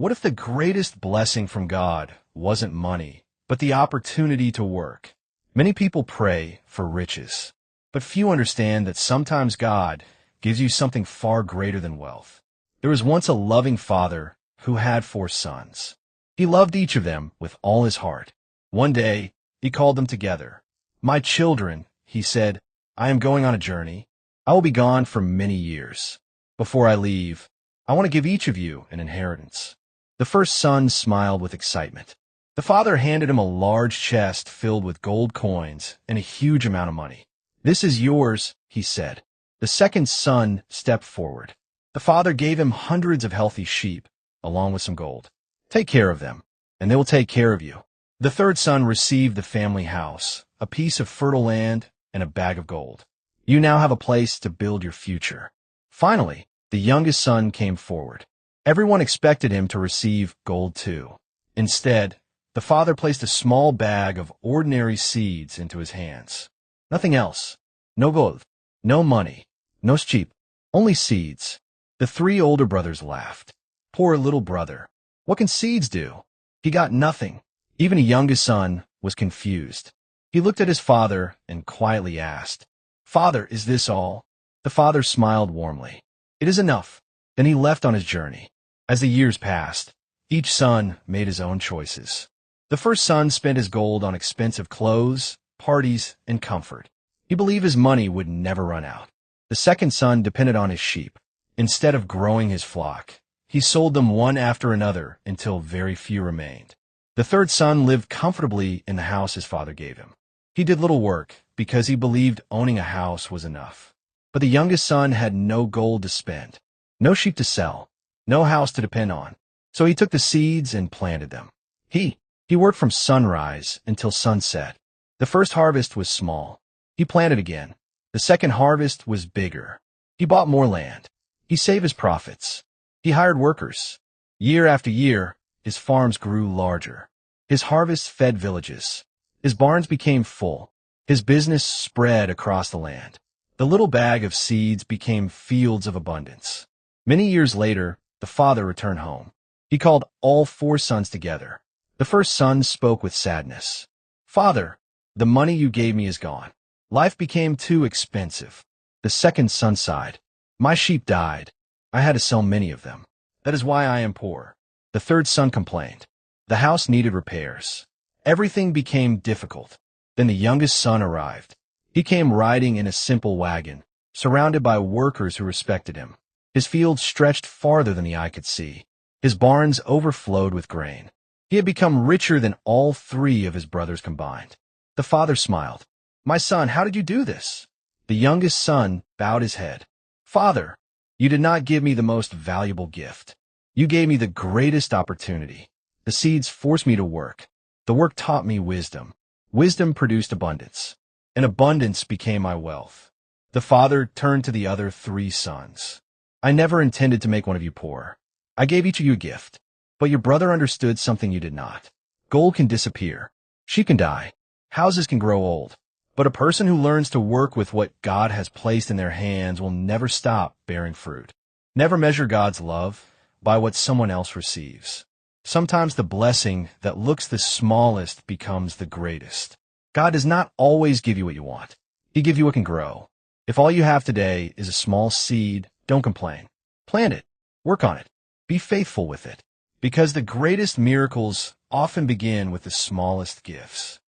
What if the greatest blessing from God wasn't money, but the opportunity to work? Many people pray for riches, but few understand that sometimes God gives you something far greater than wealth. There was once a loving father who had 4 sons. He loved each of them with all his heart. One day, he called them together. "My children," he said, "I am going on a journey. I will be gone for many years. Before I leave, I want to give each of you an inheritance." The first son smiled with excitement. The father handed him a large chest filled with gold coins and a huge amount of money. "This is yours," he said. The second son stepped forward. The father gave him hundreds of healthy sheep, along with some gold. "Take care of them, and they will take care of you." The third son received the family house, a piece of fertile land, and a bag of gold. "You now have a place to build your future." Finally, the youngest son came forward. Everyone expected him to receive gold too. Instead, the father placed a small bag of ordinary seeds into his hands. Nothing else. No gold, no money, no sheep, only seeds. The 3 older brothers laughed. "Poor little brother. What can seeds do?" He got nothing. Even the youngest son was confused. He looked at his father and quietly asked, "Father, is this all?" The father smiled warmly. "It is enough." Then he left on his journey. As the years passed, each son made his own choices. The first son spent his gold on expensive clothes, parties, and comfort. He believed his money would never run out. The second son depended on his sheep. Instead of growing his flock, he sold them one after another until very few remained. The third son lived comfortably in the house his father gave him. He did little work because he believed owning a house was enough. But the youngest son had no gold to spend, no sheep to sell, no house to depend on. So he took the seeds and planted them. He worked from sunrise until sunset. The first harvest was small. He planted again. The second harvest was bigger. He bought more land. He saved his profits. He hired workers. Year after year, his farms grew larger. His harvests fed villages. His barns became full. His business spread across the land. The little bag of seeds became fields of abundance. Many years later, the father returned home. He called all 4 sons together. The first son spoke with sadness. "Father, the money you gave me is gone. Life became too expensive." The second son sighed. "My sheep died. I had to sell many of them. That is why I am poor." The third son complained. The house needed repairs. Everything became difficult. Then the youngest son arrived. He came riding in a simple wagon, surrounded by workers who respected him. His fields stretched farther than the eye could see. His barns overflowed with grain. He had become richer than all 3 of his brothers combined. The father smiled. "My son, how did you do this?" The youngest son bowed his head. "Father, you did not give me the most valuable gift. You gave me the greatest opportunity. The seeds forced me to work. The work taught me wisdom. Wisdom produced abundance, and abundance became my wealth." The father turned to the other 3 sons. "I never intended to make one of you poor. I gave each of you a gift, but your brother understood something you did not. Gold can disappear. Sheep can die. Houses can grow old. But a person who learns to work with what God has placed in their hands will never stop bearing fruit." Never measure God's love by what someone else receives. Sometimes the blessing that looks the smallest becomes the greatest. God does not always give you what you want. He gives you what can grow. If all you have today is a small seed, don't complain. Plant it. Work on it. Be faithful with it. Because the greatest miracles often begin with the smallest gifts.